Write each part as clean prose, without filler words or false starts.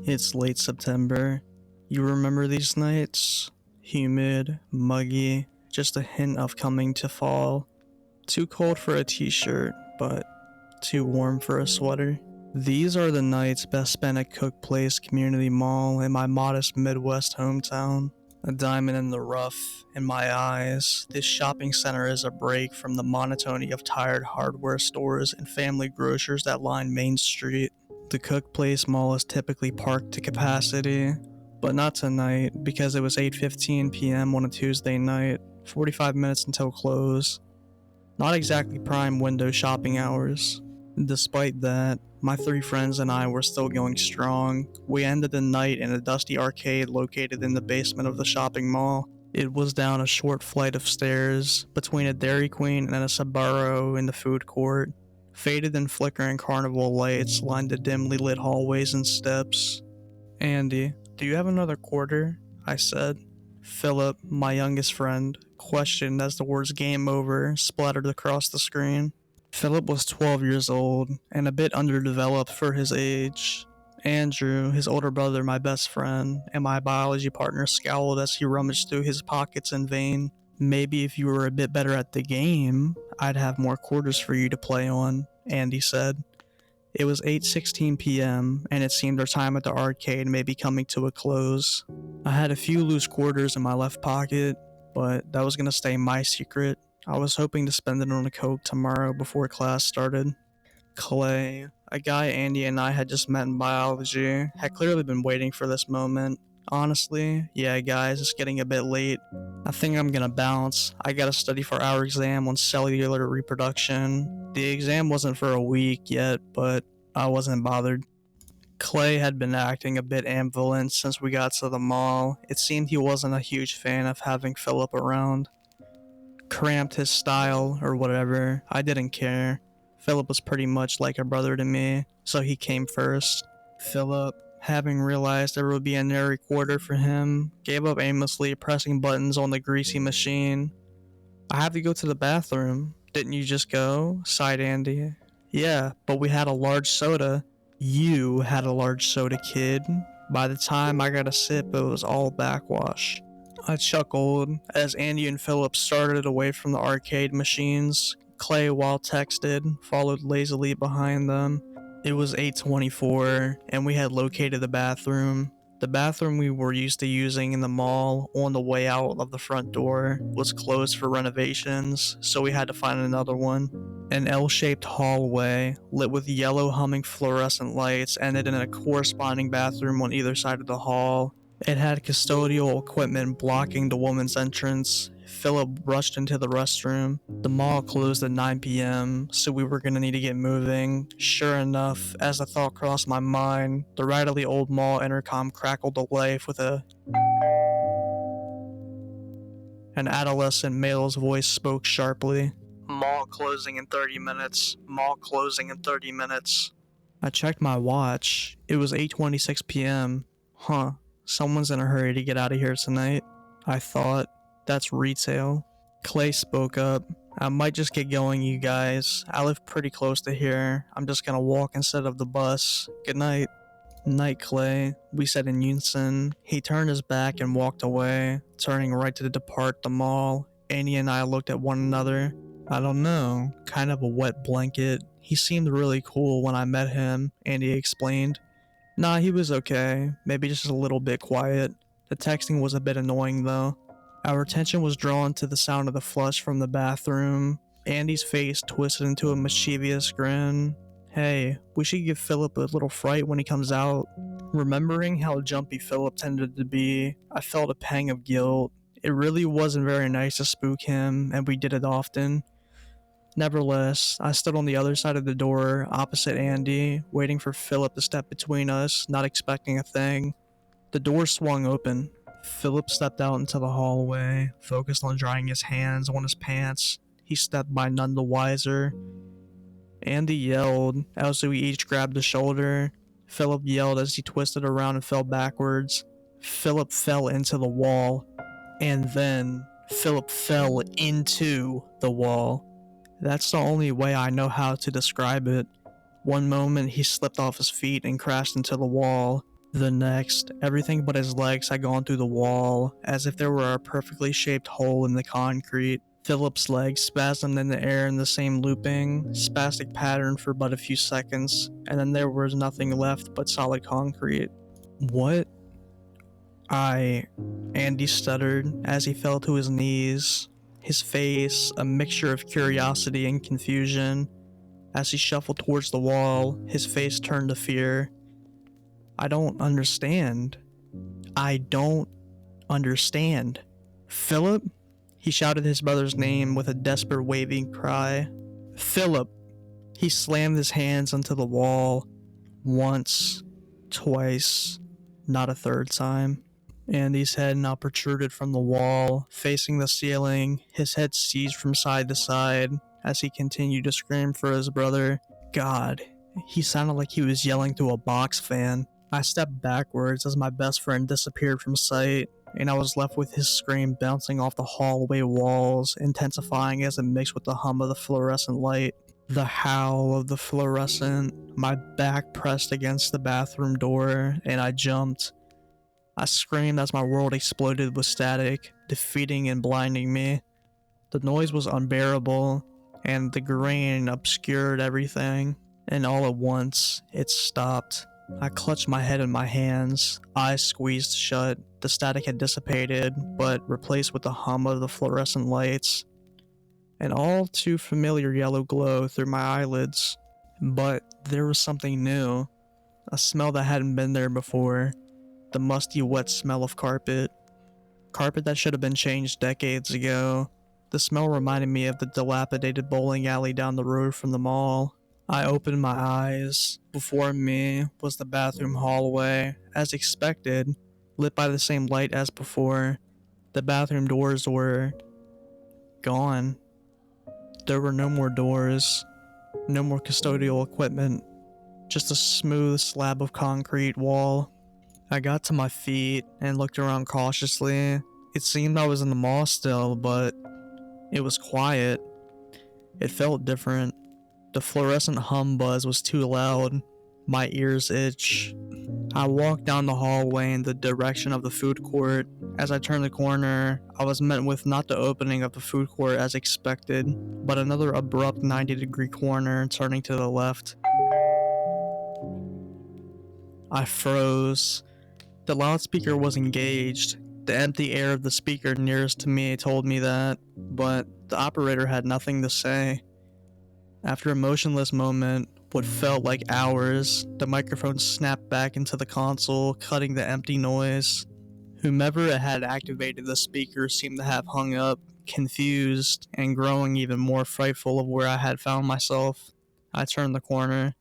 It's late September. You remember these nights? Humid, muggy, just a hint of coming to fall. Too cold for a t-shirt, but too warm for a sweater. These are the nights best spent at Cook Place Community Mall in my modest Midwest hometown. A diamond in the rough in my eyes, this shopping center is a break from the monotony of tired hardware stores and family grocers that line Main Street. The Cook Place Mall is typically parked to capacity, but not tonight because it was 8:15 p.m. on a Tuesday night, 45 minutes until close. Not exactly prime window shopping hours. Despite that, my three friends and I were still going strong. We ended the night in a dusty arcade located in the basement of the shopping mall. It was down a short flight of stairs, between a Dairy Queen and a Sbarro in the food court. Faded and flickering carnival lights lined the dimly lit hallways and steps. "Andy, do you have another quarter?" I said. Philip, my youngest friend, questioned as the words "game over" splattered across the screen. Philip was 12 years old, and a bit underdeveloped for his age. Andrew, his older brother, my best friend, and my biology partner scowled as he rummaged through his pockets in vain. "Maybe if you were a bit better at the game, I'd have more quarters for you to play on," Andy said. It was 8:16 p.m., and it seemed our time at the arcade may be coming to a close. I had a few loose quarters in my left pocket, but that was going to stay my secret. I was hoping to spend it on a Coke tomorrow before class started. Clay, a guy Andy and I had just met in biology, had clearly been waiting for this moment. "Honestly, yeah guys, it's getting a bit late. I think I'm gonna bounce. I gotta study for our exam on cellular reproduction." The exam wasn't for a week yet, but I wasn't bothered. Clay had been acting a bit ambivalent since we got to the mall. It seemed he wasn't a huge fan of having Philip around. Cramped his style or whatever, I didn't care. Philip was pretty much like a brother to me, so he came first. Philip, having realized there would be a nary quarter for him, gave up aimlessly pressing buttons on the greasy machine. "I have to go to the bathroom." "Didn't you just go?" sighed Andy. "Yeah, but we had a large soda." "You had a large soda, kid. By the time I got a sip, it was all backwash." I chuckled as Andy and Philip started away from the arcade machines. Clay, while texted, followed lazily behind them. It was 8:24, and we had located the bathroom. The bathroom we were used to using in the mall on the way out of the front door was closed for renovations, so we had to find another one. An L-shaped hallway, lit with yellow humming fluorescent lights, ended in a corresponding bathroom on either side of the hall. It had custodial equipment blocking the woman's entrance. Philip rushed into the restroom. The mall closed at 9 p.m., so we were gonna need to get moving. Sure enough, as the thought crossed my mind, the rattly old mall intercom crackled to life with an adolescent male's voice spoke sharply. "Mall closing in 30 minutes. Mall closing in 30 minutes. I checked my watch. It was 8:26 p.m. Huh. Someone's in a hurry to get out of here tonight. I thought, that's retail. Clay spoke up. "I might just get going, you guys. I live pretty close to here. I'm just gonna walk instead of the bus. Good night." "Night, Clay," we said in unison. He turned his back and walked away, turning right to depart the mall. Annie and I looked at one another. "I don't know, kind of a wet blanket. He seemed really cool when I met him," Andy explained. "Nah, he was okay. Maybe just a little bit quiet. The texting was a bit annoying though." Our attention was drawn to the sound of the flush from the bathroom. Andy's face twisted into a mischievous grin. "Hey, we should give Philip a little fright when he comes out." Remembering how jumpy Philip tended to be, I felt a pang of guilt. It really wasn't very nice to spook him, and we did it often. Nevertheless, I stood on the other side of the door, opposite Andy, waiting for Philip to step between us, not expecting a thing. The door swung open. Philip stepped out into the hallway, focused on drying his hands on his pants. He stepped by none the wiser. Andy yelled, as we each grabbed the shoulder. Philip yelled as he twisted around and fell backwards. Philip fell into the wall. And then, Philip fell into the wall. That's the only way I know how to describe it. One moment he slipped off his feet and crashed into the wall. The next, everything but his legs had gone through the wall, as if there were a perfectly shaped hole in the concrete. Philip's legs spasmed in the air in the same looping, spastic pattern for but a few seconds, and then there was nothing left but solid concrete. What? Andy stuttered as he fell to his knees, his face a mixture of curiosity and confusion. As he shuffled towards the wall, his face turned to fear. I don't understand. I don't understand. Philip? He shouted his brother's name with a desperate waving cry. Philip! He slammed his hands onto the wall. Once, twice, not a third time. Andy's head now protruded from the wall, facing the ceiling, his head seized from side to side as he continued to scream for his brother. God, he sounded like he was yelling to a box fan. I stepped backwards as my best friend disappeared from sight, and I was left with his scream bouncing off the hallway walls, intensifying as it mixed with the hum of the fluorescent light. The howl of the fluorescent, my back pressed against the bathroom door, and I jumped. I screamed as my world exploded with static, defeating and blinding me. The noise was unbearable, and the grain obscured everything, and all at once, it stopped. I clutched my head in my hands, eyes squeezed shut. The static had dissipated, but replaced with the hum of the fluorescent lights. An all too familiar yellow glow through my eyelids. But there was something new, a smell that hadn't been there before. The musty, wet smell of carpet. Carpet that should have been changed decades ago. The smell reminded me of the dilapidated bowling alley down the road from the mall. I opened my eyes. Before me was the bathroom hallway, as expected, lit by the same light as before. The bathroom doors were gone. There were no more doors, no more custodial equipment, just a smooth slab of concrete wall. I got to my feet and looked around cautiously. It seemed I was in the mall still, but it was quiet. It felt different. The fluorescent hum buzz was too loud. My ears itch. I walked down the hallway in the direction of the food court. As I turned the corner, I was met with not the opening of the food court as expected, but another abrupt 90-degree corner turning to the left. I froze. The loudspeaker was engaged. The empty air of the speaker nearest to me told me that, but the operator had nothing to say. After a motionless moment, what felt like hours, the microphone snapped back into the console, cutting the empty noise. Whomever had activated the speaker seemed to have hung up, confused, and growing even more frightful of where I had found myself. I turned the corner.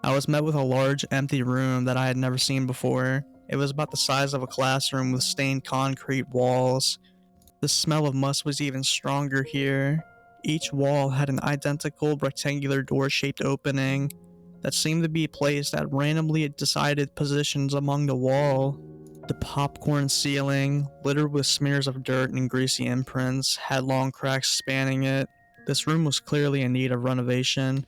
I was met with a large, empty room that I had never seen before. It was about the size of a classroom with stained concrete walls. The smell of must was even stronger here. Each wall had an identical rectangular door-shaped opening that seemed to be placed at randomly decided positions among the wall. The popcorn ceiling, littered with smears of dirt and greasy imprints, had long cracks spanning it. This room was clearly in need of renovation.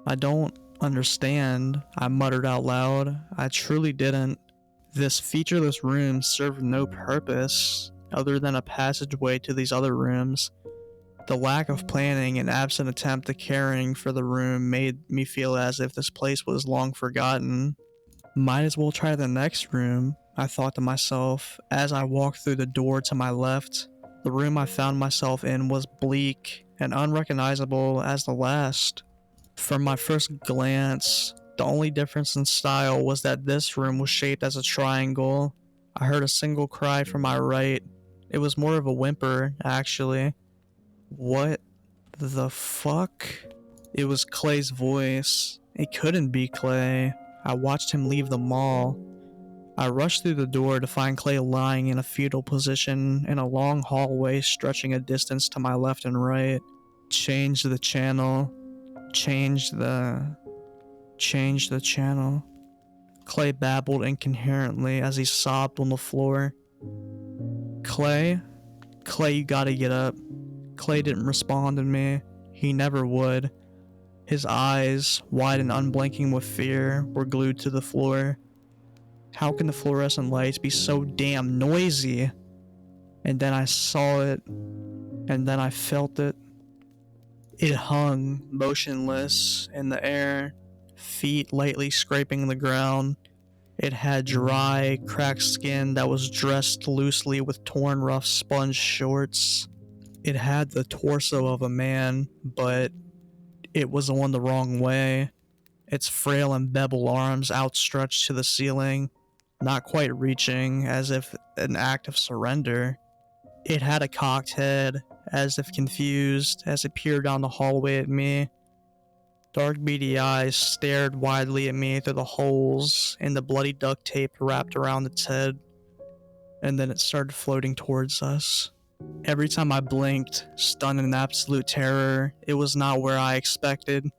I don't understand, I muttered out loud. I truly didn't. This featureless room served no purpose other than a passageway to these other rooms. The lack of planning and absent attempt at caring for the room made me feel as if this place was long forgotten. Might as well try the next room, I thought to myself as I walked through the door to my left. The room I found myself in was bleak and unrecognizable as the last. From my first glance, the only difference in style was that this room was shaped as a triangle. I heard a single cry from my right. It was more of a whimper, actually. What the fuck? It was Clay's voice. It couldn't be Clay. I watched him leave the mall. I rushed through the door to find Clay lying in a fetal position in a long hallway stretching a distance to my left and right. Change the channel. Change the channel. Clay babbled incoherently as he sobbed on the floor. Clay, you gotta get up. Clay didn't respond to me. He never would. His eyes, wide and unblinking with fear, were glued to the floor. How can the fluorescent lights be so damn noisy? And then I saw it, and then I felt it. It hung, motionless, in the air, feet lightly scraping the ground. It had dry, cracked skin that was dressed loosely with torn, rough sponge shorts. It had the torso of a man, but it was on the wrong way. Its frail and beveled arms outstretched to the ceiling, not quite reaching, as if an act of surrender. It had a cocked head, as if confused, as it peered down the hallway at me. Dark beady eyes stared widely at me through the holes in the bloody duct tape wrapped around its head, and then it started floating towards us. Every time I blinked, stunned in absolute terror, it was not where I expected.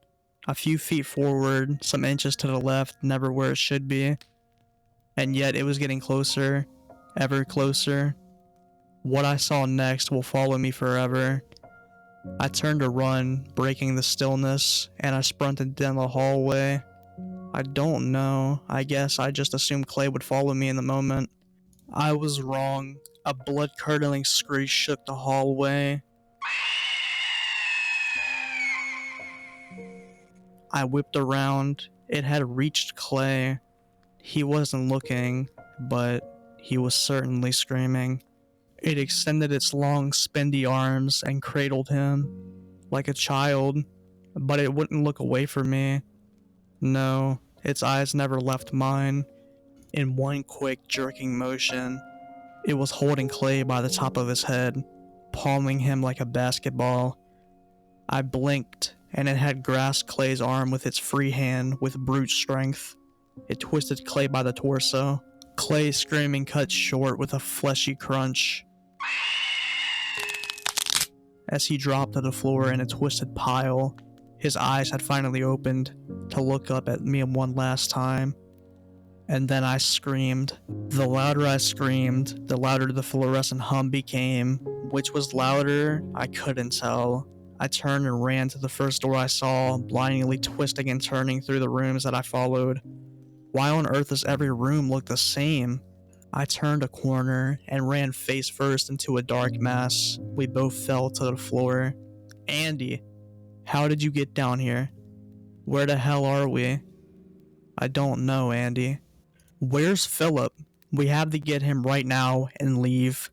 A few feet forward, some inches to the left, never where it should be. And yet it was getting closer, ever closer. What I saw next will follow me forever. I turned to run, breaking the stillness, and I sprinted down the hallway. I don't know. I guess I just assumed Clay would follow me in the moment. I was wrong. A blood-curdling screech shook the hallway. I whipped around. It had reached Clay. He wasn't looking, but he was certainly screaming. It extended its long, spendy arms and cradled him, like a child, but it wouldn't look away from me. No, its eyes never left mine. In one quick, jerking motion, it was holding Clay by the top of his head, palming him like a basketball. I blinked, and it had grasped Clay's arm with its free hand with brute strength. It twisted Clay by the torso. Clay's screaming cut short with a fleshy crunch as he dropped to the floor in a twisted pile. His eyes had finally opened to look up at me one last time. And then I screamed. The louder I screamed, the louder the fluorescent hum became. Which was louder, I couldn't tell. I turned and ran to the first door I saw, blindly twisting and turning through the rooms that I followed. Why on earth does every room look the same? I turned a corner and ran face first into a dark mass. We both fell to the floor. Andy, how did you get down here? Where the hell are we? I don't know, Andy. Where's Philip? We have to get him right now and leave.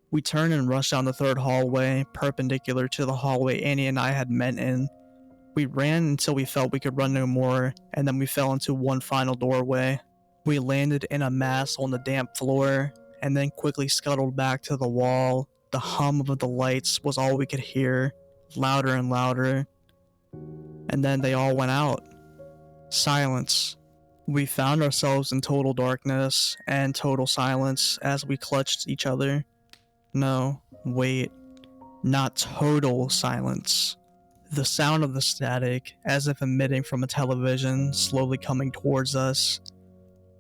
We turned and rushed down the third hallway, perpendicular to the hallway Annie and I had met in. We ran until we felt we could run no more, and then we fell into one final doorway. We landed in a mass on the damp floor, and then quickly scuttled back to the wall. The hum of the lights was all we could hear, louder and louder. And then they all went out. Silence. We found ourselves in total darkness and total silence as we clutched each other. No, wait. Not total silence. The sound of the static, as if emitting from a television, slowly coming towards us.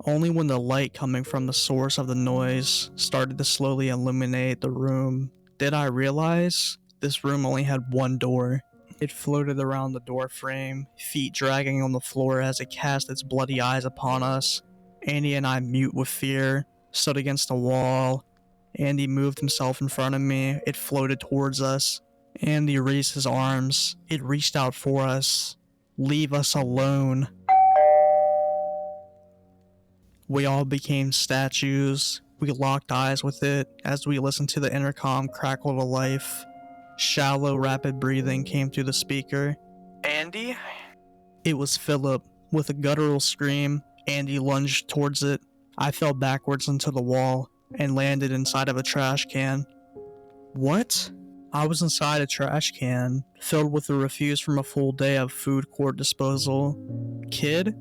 Only when the light coming from the source of the noise started to slowly illuminate the room did I realize this room only had one door. It floated around the door frame, feet dragging on the floor as it cast its bloody eyes upon us. Andy and I, mute with fear, stood against the wall. Andy moved himself in front of me. It floated towards us. Andy raised his arms. It reached out for us. Leave us alone. We all became statues. We locked eyes with it as we listened to the intercom crackle to life. Shallow, rapid breathing came through the speaker. Andy? It was Philip. With a guttural scream, Andy lunged towards it. I fell backwards into the wall and landed inside of a trash can. What? I was inside a trash can, filled with the refuse from a full day of food court disposal. Kid?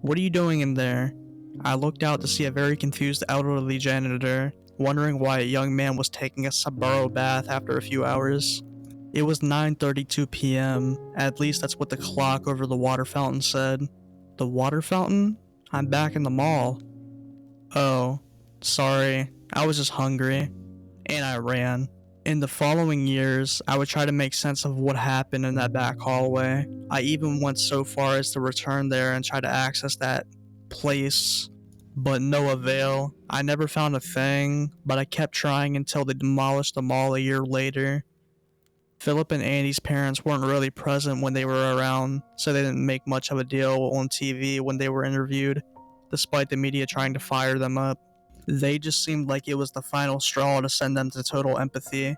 What are you doing in there? I looked out to see a very confused elderly janitor, wondering why a young man was taking a Saburo bath after a few hours. It was 9:32 p.m. At least that's what the clock over the water fountain said. The water fountain? I'm back in the mall. Oh, sorry. I was just hungry. And I ran. In the following years, I would try to make sense of what happened in that back hallway. I even went so far as to return there and try to access that place, but no avail. I never found a thing, but I kept trying until they demolished the mall a year later. Philip and Andy's parents weren't really present when they were around, so they didn't make much of a deal on TV when they were interviewed, despite the media trying to fire them up. They just seemed like it was the final straw to send them to total empathy.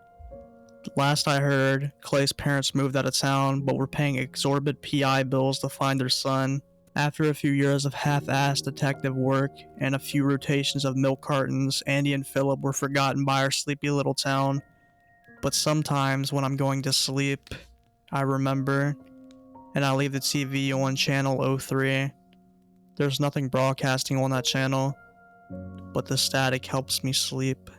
Last I heard, Clay's parents moved out of town, but were paying exorbitant PI bills to find their son. After a few years of half-assed detective work and a few rotations of milk cartons, Andy and Philip were forgotten by our sleepy little town. But sometimes when I'm going to sleep, I remember, and I leave the TV on channel 03. There's nothing broadcasting on that channel, but the static helps me sleep.